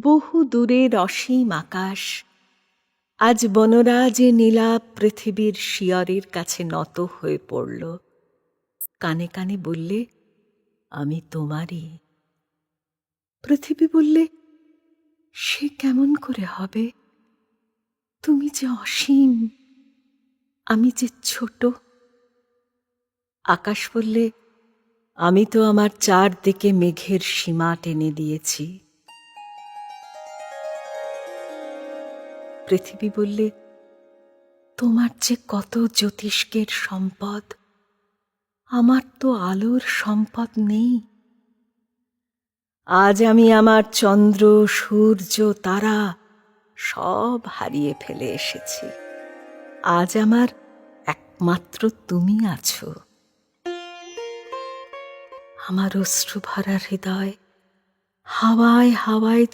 বহু দূরের অসীম আকাশ আজ বনরাজে নীলাভ পৃথিবীর শিয়রের কাছে নত হয়ে পড়ল। কানে কানে বললে, আমি তোমারই। পৃথিবী বললে, সে কেমন করে হবে? তুমি যে অসীম, আমি যে ছোট। আকাশ বললে, আমি তো আমার চারদিকে মেঘের সীমা টেনে দিয়েছি। পৃথিবী বললে, তোমার যে কত জ্যোতিষ্কের সম্পদ, আমার তো আলোর সম্পদ নেই। আজ আমি আমার চন্দ্র, সূর্য, তারা সব হারিয়ে ফেলে এসেছি। আজ আমার একমাত্র তুমি আছো। আমার অশ্রুভরা হৃদয় হাওয়ায় হাওয়ায়